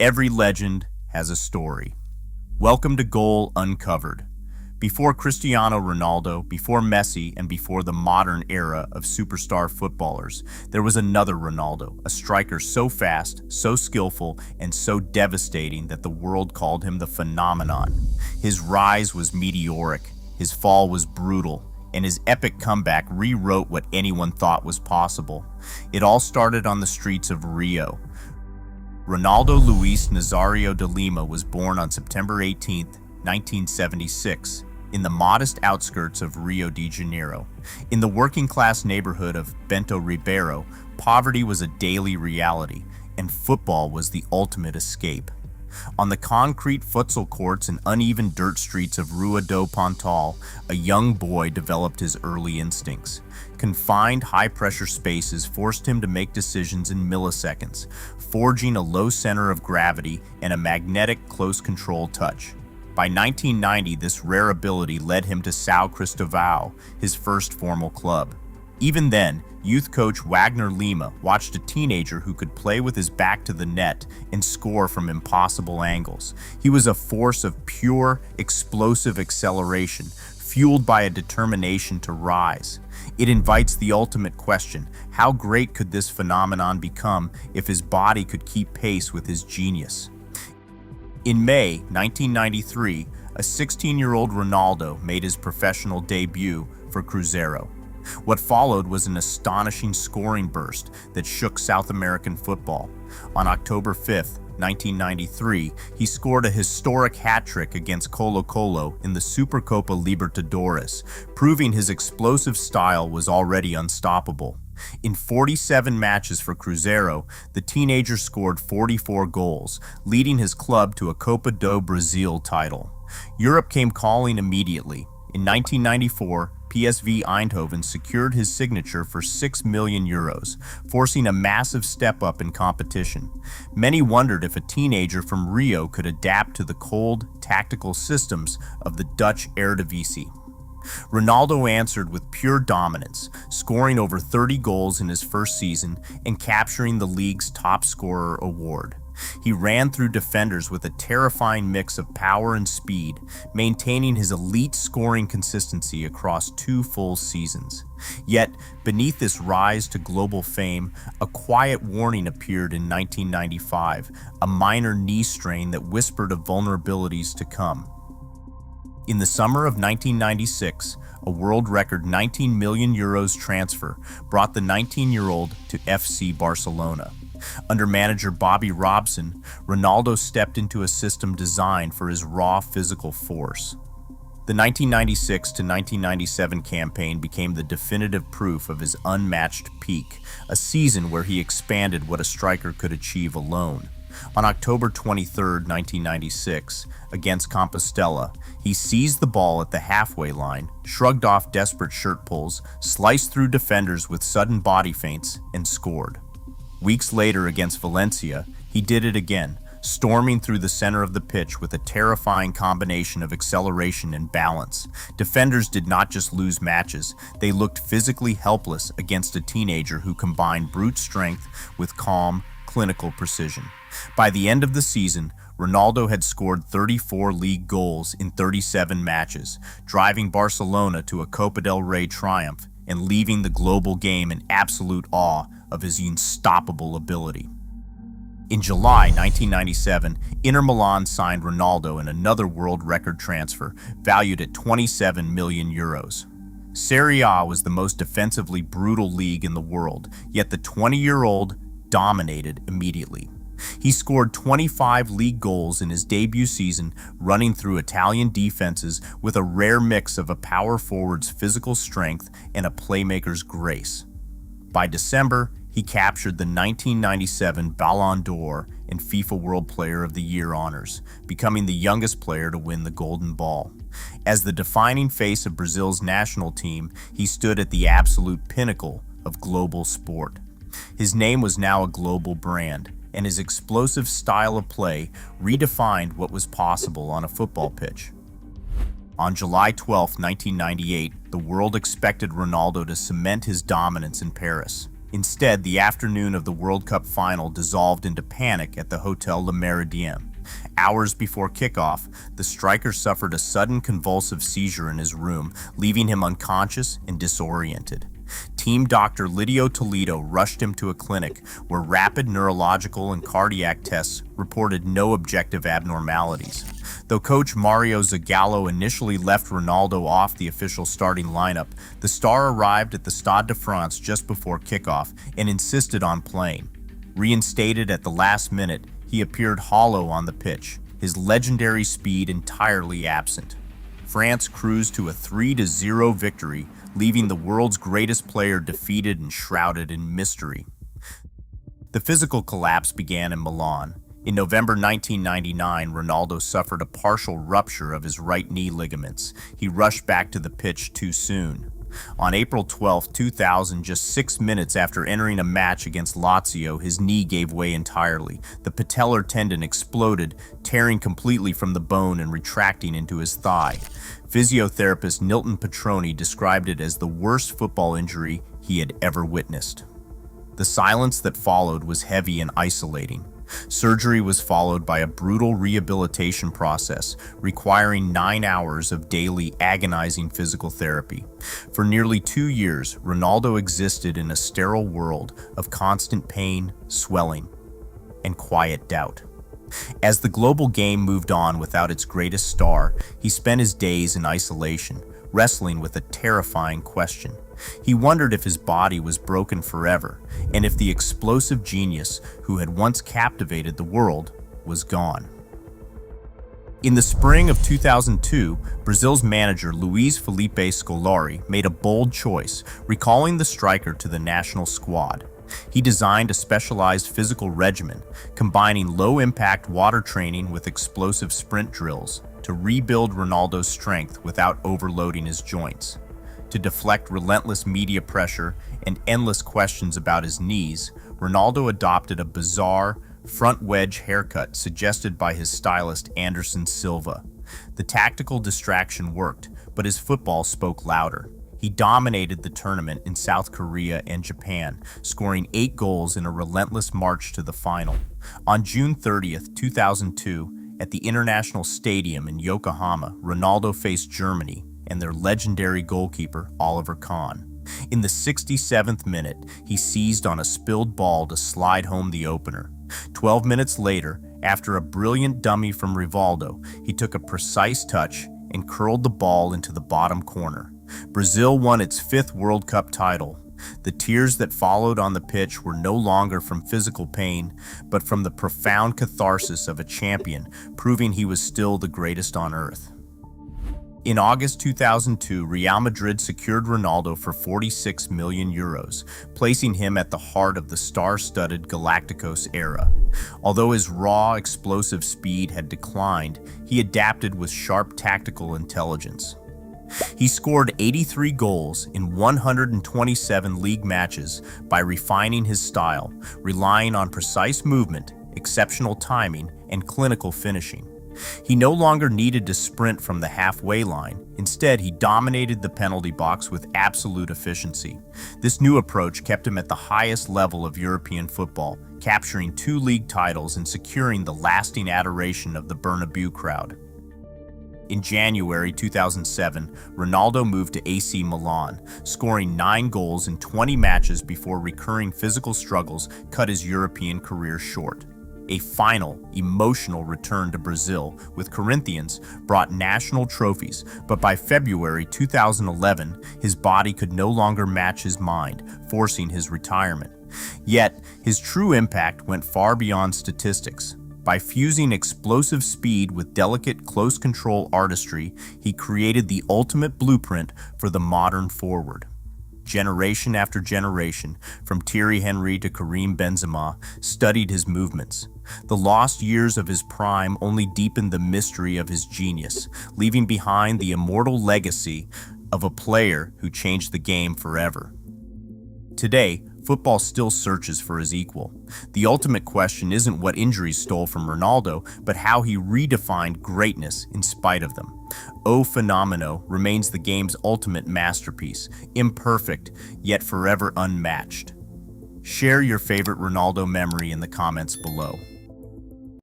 Every legend has a story. Welcome to Goal Uncovered. Before Cristiano Ronaldo, before Messi, and before the modern era of superstar footballers, there was another Ronaldo, a striker so fast, so skillful, and so devastating that the world called him the phenomenon. His rise was meteoric, his fall was brutal, and his epic comeback rewrote what anyone thought was possible. It all started on the streets of Rio. Ronaldo Luis Nazário de Lima was born on September 18, 1976, in the modest outskirts of Rio de Janeiro. In the working-class neighborhood of Bento Ribeiro, poverty was a daily reality, and football was the ultimate escape. On the concrete futsal courts and uneven dirt streets of Rua do Pontal, a young boy developed his early instincts. Confined, high-pressure spaces forced him to make decisions in milliseconds, forging a low center of gravity and a magnetic, close-control touch. By 1990, this rare ability led him to São Cristóvão, his first formal club. Even then, youth coach Wagner Lima watched a teenager who could play with his back to the net and score from impossible angles. He was a force of pure, explosive acceleration, fueled by a determination to rise. It invites the ultimate question: how great could this phenomenon become if his body could keep pace with his genius? In May 1993, a 16-year-old Ronaldo made his professional debut for Cruzeiro. What followed was an astonishing scoring burst that shook South American football. On October 5, 1993, he scored a historic hat-trick against Colo-Colo in the Supercopa Libertadores, proving his explosive style was already unstoppable. In 47 matches for Cruzeiro, the teenager scored 44 goals, leading his club to a Copa do Brasil title. Europe came calling immediately. In 1994, PSV Eindhoven secured his signature for €6 million, forcing a massive step up in competition. Many wondered if a teenager from Rio could adapt to the cold, tactical systems of the Dutch Eredivisie. Ronaldo answered with pure dominance, scoring over 30 goals in his first season and capturing the league's top scorer award. He ran through defenders with a terrifying mix of power and speed, maintaining his elite scoring consistency across 2 full seasons. Yet, beneath this rise to global fame, a quiet warning appeared in 1995, a minor knee strain that whispered of vulnerabilities to come. In the summer of 1996, a world record €19 million transfer brought the 19-year-old to FC Barcelona. Under manager Bobby Robson, Ronaldo stepped into a system designed for his raw physical force. The 1996 to 1997 campaign became the definitive proof of his unmatched peak, a season where he expanded what a striker could achieve alone. On October 23, 1996, against Compostela, he seized the ball at the halfway line, shrugged off desperate shirt pulls, sliced through defenders with sudden body feints, and scored. Weeks later against Valencia, he did it again, storming through the center of the pitch with a terrifying combination of acceleration and balance. Defenders did not just lose matches, they looked physically helpless against a teenager who combined brute strength with calm, clinical precision. By the end of the season, Ronaldo had scored 34 league goals in 37 matches, driving Barcelona to a Copa del Rey triumph and leaving the global game in absolute awe of his unstoppable ability. In July 1997, Inter Milan signed Ronaldo in another world record transfer, valued at €27 million. Serie A was the most defensively brutal league in the world, yet the 20-year-old dominated immediately. He scored 25 league goals in his debut season, running through Italian defenses with a rare mix of a power forward's physical strength and a playmaker's grace. By December, he captured the 1997 Ballon d'Or and FIFA World Player of the Year honors, becoming the youngest player to win the Golden Ball. As the defining face of Brazil's national team, he stood at the absolute pinnacle of global sport. His name was now a global brand, and his explosive style of play redefined what was possible on a football pitch. On July 12, 1998, the world expected Ronaldo to cement his dominance in Paris. Instead, the afternoon of the World Cup final dissolved into panic at the Hotel Le Méridien. Hours before kickoff, the striker suffered a sudden convulsive seizure in his room, leaving him unconscious and disoriented. Team doctor Lidio Toledo rushed him to a clinic where rapid neurological and cardiac tests reported no objective abnormalities. Though coach Mario Zagallo initially left Ronaldo off the official starting lineup, the star arrived at the Stade de France just before kickoff and insisted on playing. Reinstated at the last minute, he appeared hollow on the pitch, his legendary speed entirely absent. France cruised to a 3-0 victory, leaving the world's greatest player defeated and shrouded in mystery. The physical collapse began in Milan. In November 1999, Ronaldo suffered a partial rupture of his right knee ligaments. He rushed back to the pitch too soon. On April 12, 2000, just 6 minutes after entering a match against Lazio, his knee gave way entirely. The patellar tendon exploded, tearing completely from the bone and retracting into his thigh. Physiotherapist Nilton Petroni described it as the worst football injury he had ever witnessed. The silence that followed was heavy and isolating. Surgery was followed by a brutal rehabilitation process, requiring 9 hours of daily agonizing physical therapy. For nearly 2 years, Ronaldo existed in a sterile world of constant pain, swelling, and quiet doubt. As the global game moved on without its greatest star, he spent his days in isolation, wrestling with a terrifying question. He wondered if his body was broken forever, and if the explosive genius who had once captivated the world was gone. In the spring of 2002, Brazil's manager Luiz Felipe Scolari made a bold choice, recalling the striker to the national squad. He designed a specialized physical regimen, combining low-impact water training with explosive sprint drills to rebuild Ronaldo's strength without overloading his joints. To deflect relentless media pressure and endless questions about his knees, Ronaldo adopted a bizarre, front wedge haircut suggested by his stylist Anderson Silva. The tactical distraction worked, but his football spoke louder. He dominated the tournament in South Korea and Japan, scoring 8 goals in a relentless march to the final. On June 30th, 2002, at the International Stadium in Yokohama, Ronaldo faced Germany and their legendary goalkeeper, Oliver Kahn. In the 67th minute, he seized on a spilled ball to slide home the opener. 12 minutes later, after a brilliant dummy from Rivaldo, he took a precise touch and curled the ball into the bottom corner. Brazil won its 5th World Cup title. The tears that followed on the pitch were no longer from physical pain, but from the profound catharsis of a champion, proving he was still the greatest on earth. In August 2002, Real Madrid secured Ronaldo for €46 million, placing him at the heart of the star-studded Galacticos era. Although his raw, explosive speed had declined, he adapted with sharp tactical intelligence. He scored 83 goals in 127 league matches by refining his style, relying on precise movement, exceptional timing, and clinical finishing. He no longer needed to sprint from the halfway line. Instead, he dominated the penalty box with absolute efficiency. This new approach kept him at the highest level of European football, capturing 2 league titles and securing the lasting adoration of the Bernabeu crowd. In January 2007, Ronaldo moved to AC Milan, scoring 9 goals in 20 matches before recurring physical struggles cut his European career short. A final, emotional return to Brazil with Corinthians brought national trophies, but by February 2011, his body could no longer match his mind, forcing his retirement. Yet, his true impact went far beyond statistics. By fusing explosive speed with delicate close-control artistry, he created the ultimate blueprint for the modern forward. Generation after generation, from Thierry Henry to Karim Benzema, studied his movements. The lost years of his prime only deepened the mystery of his genius, leaving behind the immortal legacy of a player who changed the game forever. Today, football still searches for his equal. The ultimate question isn't what injuries stole from Ronaldo, but how he redefined greatness in spite of them. O Fenomeno remains the game's ultimate masterpiece, imperfect, yet forever unmatched. Share your favorite Ronaldo memory in the comments below.